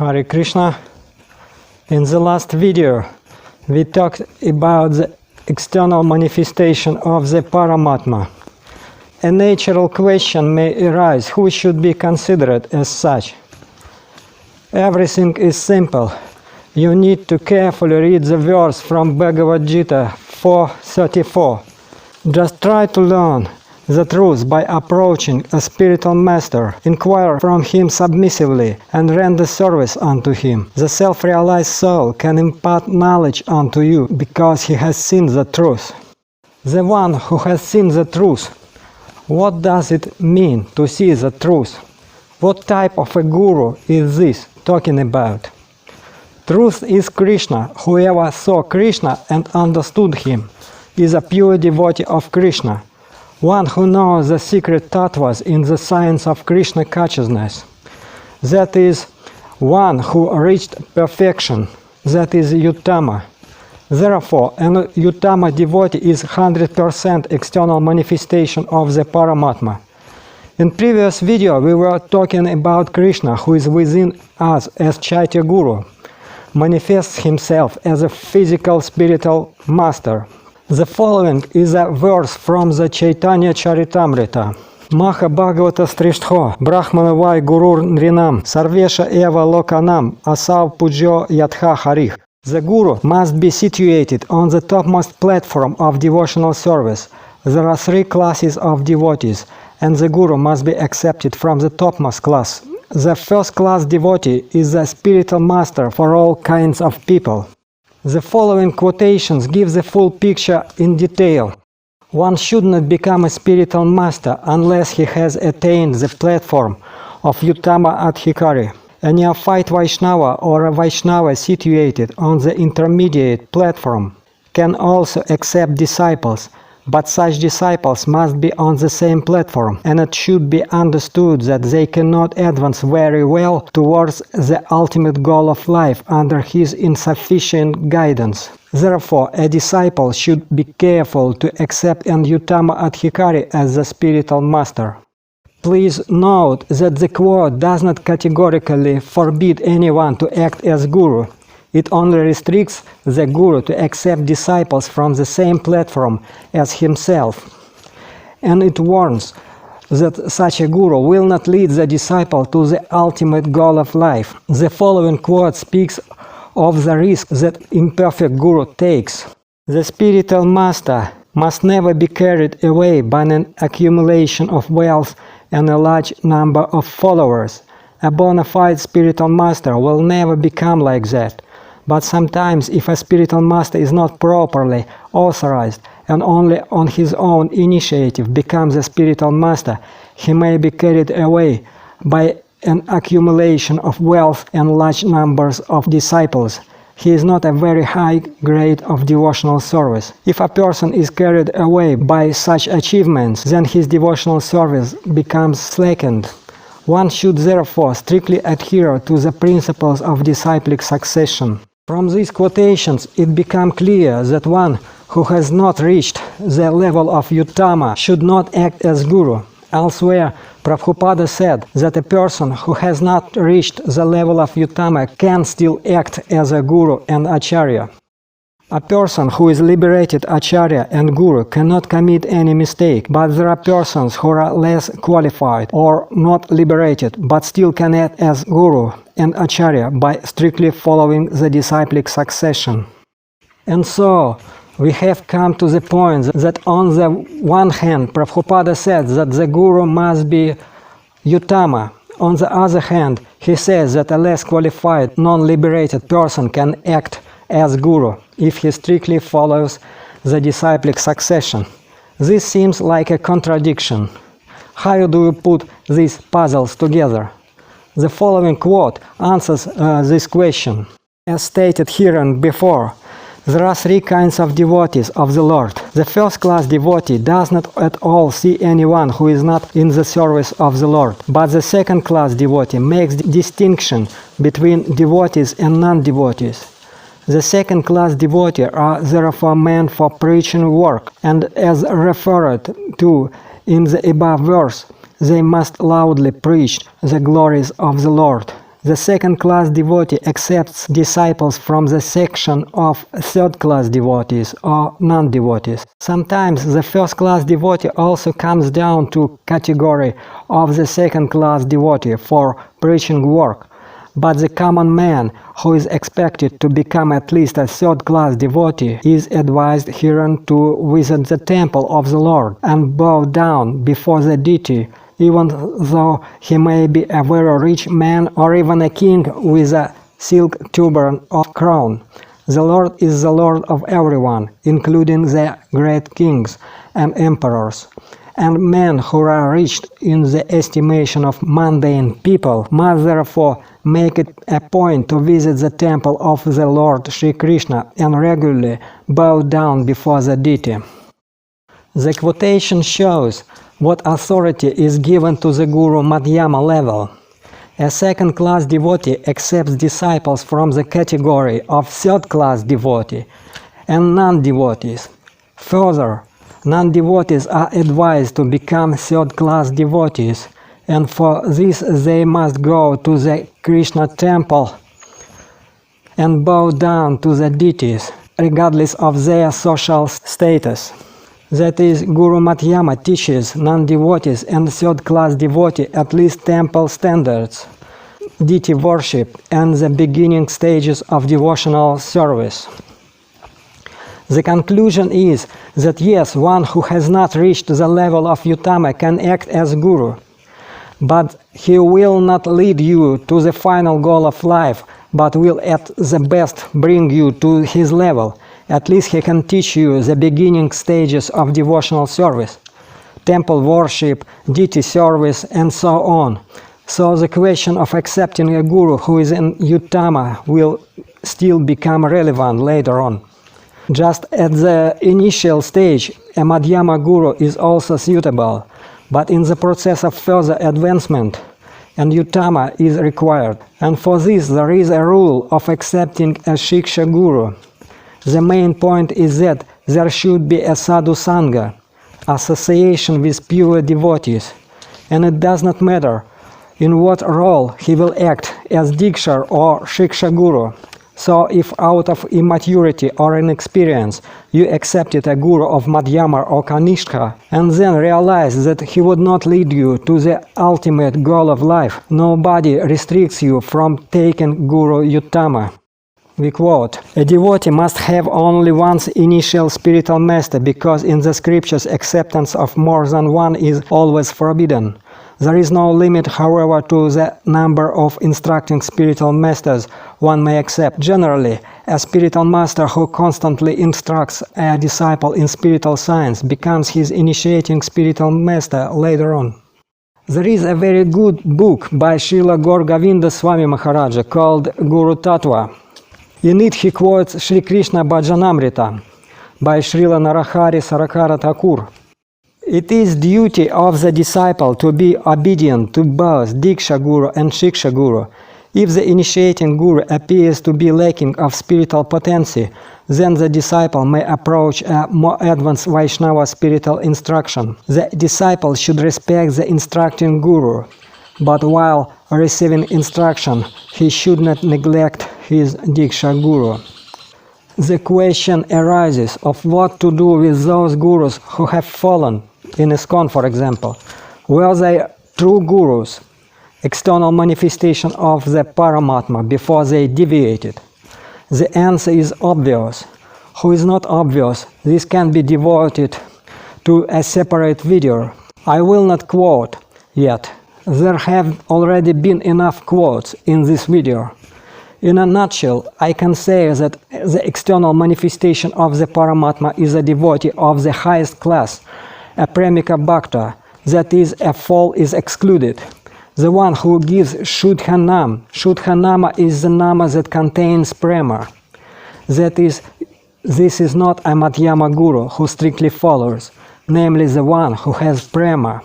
Hare Krishna. In the last video, we talked about the external manifestation of the Paramatma. A natural question may arise: who should be considered as such? Everything is simple. You need to carefully read the verse from Bhagavad Gita 4:34. Just try to learn the truth by approaching a spiritual master, inquire from him submissively, and render service unto him. The self-realized soul can impart knowledge unto you because he has seen the truth. The one who has seen the truth. What does it mean to see the truth? What type of a guru is this talking about? Truth is Krishna. Whoever saw Krishna and understood him is a pure devotee of Krishna, one who knows the secret tattvas in the science of Krishna consciousness. That is, one who reached perfection. That is uttama. Therefore, an uttama devotee is 100% external manifestation of the Paramatma. In previous video, we were talking about Krishna, who is within us as Chaitya Guru, manifests himself as a physical spiritual master. The following is a verse from the Chaitanya Charitamrita. Maha Bhagavata Strishtho Brahmanavai Gurur Nrinam Sarvesha Eva Lokanam Asav Pujo Yatha Harih. The Guru must be situated on the topmost platform of devotional service. There are three classes of devotees, and the Guru must be accepted from the topmost class. The first class devotee is the spiritual master for all kinds of people. The following quotations give the full picture in detail. One should not become a spiritual master unless he has attained the platform of uttama adhikari. A neophyte Vaishnava or a Vaishnava situated on the intermediate platform can also accept disciples, but such disciples must be on the same platform, and it should be understood that they cannot advance very well towards the ultimate goal of life under his insufficient guidance. Therefore, a disciple should be careful to accept an uttama adhikari as the spiritual master. Please note that the quote does not categorically forbid anyone to act as guru. It only restricts the guru to accept disciples from the same platform as himself. And it warns that such a guru will not lead the disciple to the ultimate goal of life. The following quote speaks of the risk that imperfect guru takes. The spiritual master must never be carried away by an accumulation of wealth and a large number of followers. A bona fide spiritual master will never become like that. But sometimes, if a spiritual master is not properly authorized and only on his own initiative becomes a spiritual master, he may be carried away by an accumulation of wealth and large numbers of disciples. He is not a very high grade of devotional service. If a person is carried away by such achievements, then his devotional service becomes slackened. One should therefore strictly adhere to the principles of disciplic succession. From these quotations, it becomes clear that one who has not reached the level of uttama should not act as guru. Elsewhere, Prabhupada said that a person who has not reached the level of uttama can still act as a guru and acharya. A person who is liberated acharya and guru cannot commit any mistake, but there are persons who are less qualified or not liberated, but still can act as guru and acharya by strictly following the disciplic succession. And so, we have come to the point that on the one hand, Prabhupada said that the guru must be uttama. On the other hand, he says that a less qualified, non-liberated person can act as guru if he strictly follows the disciplic succession. This seems like a contradiction. How do you put these puzzles together? The following quote answers this question. As stated here and before, there are three kinds of devotees of the Lord. The first class devotee does not at all see anyone who is not in the service of the Lord. But the second class devotee makes distinction between devotees and non-devotees. The second class devotee are therefore meant for preaching work, and as referred to in the above verse, they must loudly preach the glories of the Lord. The second-class devotee accepts disciples from the section of third-class devotees or non-devotees. Sometimes the first-class devotee also comes down to category of the second-class devotee for preaching work. But the common man, who is expected to become at least a third-class devotee, is advised herein to visit the temple of the Lord and bow down before the deity, even though he may be a very rich man or even a king with a silk turban or crown. The Lord is the Lord of everyone, including the great kings and emperors. And men who are rich in the estimation of mundane people must therefore make it a point to visit the temple of the Lord Sri Krishna and regularly bow down before the deity. The quotation shows what authority is given to the Guru Madhyama level. A second-class devotee accepts disciples from the category of third-class devotee and non-devotees. Further, non-devotees are advised to become third-class devotees, and for this they must go to the Krishna temple and bow down to the deities, regardless of their social status. That is, Guru Madhyama teaches non-devotees and third-class devotee at least temple standards, deity worship, and the beginning stages of devotional service. The conclusion is that yes, one who has not reached the level of uttama can act as guru, but he will not lead you to the final goal of life, but will at the best bring you to his level. At least he can teach you the beginning stages of devotional service, temple worship, deity service, and so on. So the question of accepting a guru who is in uttama will still become relevant later on. Just at the initial stage, a Madhyama guru is also suitable, but in the process of further advancement, an uttama is required. And for this there is a rule of accepting a Shiksha guru. The main point is that there should be a sadhu sangha, association with pure devotees, and it does not matter in what role he will act, as Diksha or Shiksha guru. So if out of immaturity or inexperience you accepted a guru of Madhyama or Kanishka and then realize that he would not lead you to the ultimate goal of life, nobody restricts you from taking Guru Uttama. We quote, "A devotee must have only one's initial spiritual master because in the scriptures acceptance of more than one is always forbidden. There is no limit, however, to the number of instructing spiritual masters one may accept. Generally, a spiritual master who constantly instructs a disciple in spiritual science becomes his initiating spiritual master later on." There is a very good book by Srila Gaur Govinda Swami Maharaja called Guru Tattva. In it he quotes Sri Krishna Bhajanamrita by Srila Narahari Sarakara Thakur. It is duty of the disciple to be obedient to both Diksha Guru and Shiksha Guru. If the initiating Guru appears to be lacking of spiritual potency, then the disciple may approach a more advanced Vaishnava spiritual instruction. The disciple should respect the instructing Guru, but while receiving instruction, he should not neglect his Diksha Guru. The question arises of what to do with those gurus who have fallen, in ISKCON for example. Were they true gurus, external manifestation of the Paramatma before they deviated? The answer is obvious. Who is not obvious, this can be devoted to a separate video. I will not quote yet. There have already been enough quotes in this video. In a nutshell, I can say that the external manifestation of the Paramatma is a devotee of the highest class, a premika bhakta, that is, a fall is excluded. The one who gives Shuddhanam. Shuddhanama is the nama that contains prema. That is, this is not a Madhyama guru who strictly follows, namely the one who has prema.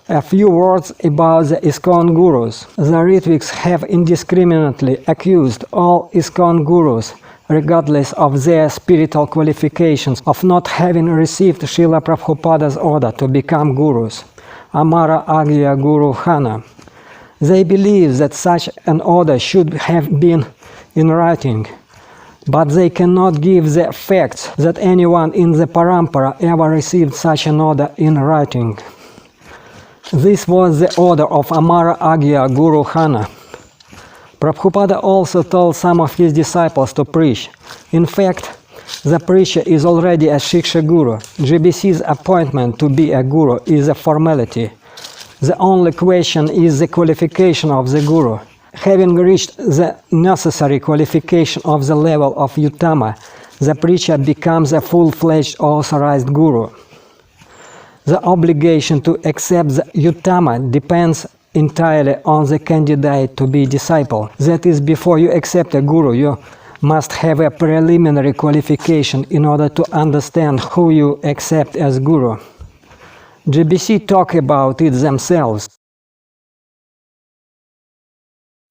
A few words about the ISKCON gurus. The Ritviks have indiscriminately accused all ISKCON gurus, regardless of their spiritual qualifications, of not having received Srila Prabhupada's order to become gurus. Amara Agya Guru Hana. They believe that such an order should have been in writing, but they cannot give the facts that anyone in the parampara ever received such an order in writing. This was the order of Amara Agya Guru Hana. Prabhupada also told some of his disciples to preach. In fact, the preacher is already a Shiksha Guru. GBC's appointment to be a Guru is a formality. The only question is the qualification of the Guru. Having reached the necessary qualification of the level of uttama, the preacher becomes a full-fledged authorized Guru. The obligation to accept the uttama depends entirely on the candidate to be disciple. That is, before you accept a Guru, you must have a preliminary qualification in order to understand who you accept as Guru. GBC talk about it themselves.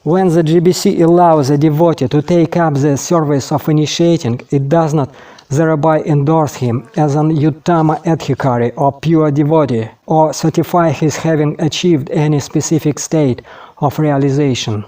When the GBC allows a devotee to take up the service of initiating, it does not thereby endorse him as an uttama adhikari or pure devotee, or certify his having achieved any specific state of realization.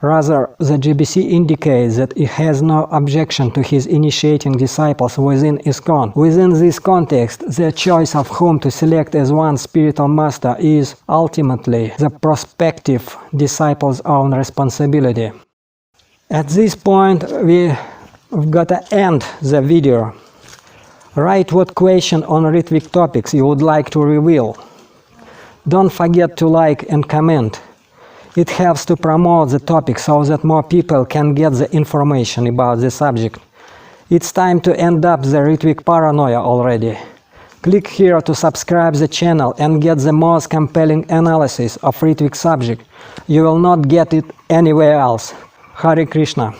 Rather, the GBC indicates that it has no objection to his initiating disciples within ISKCON. Within this context, the choice of whom to select as one's spiritual master is ultimately the prospective disciple's own responsibility. At this point, we've got to end the video. Write what question on Ritvik topics you would like to reveal. Don't forget to like and comment. It helps to promote the topic so that more people can get the information about the subject. It's time to end up the Ritvik paranoia already. Click here to subscribe the channel and get the most compelling analysis of Ritvik subject. You will not get it anywhere else. Hare Krishna.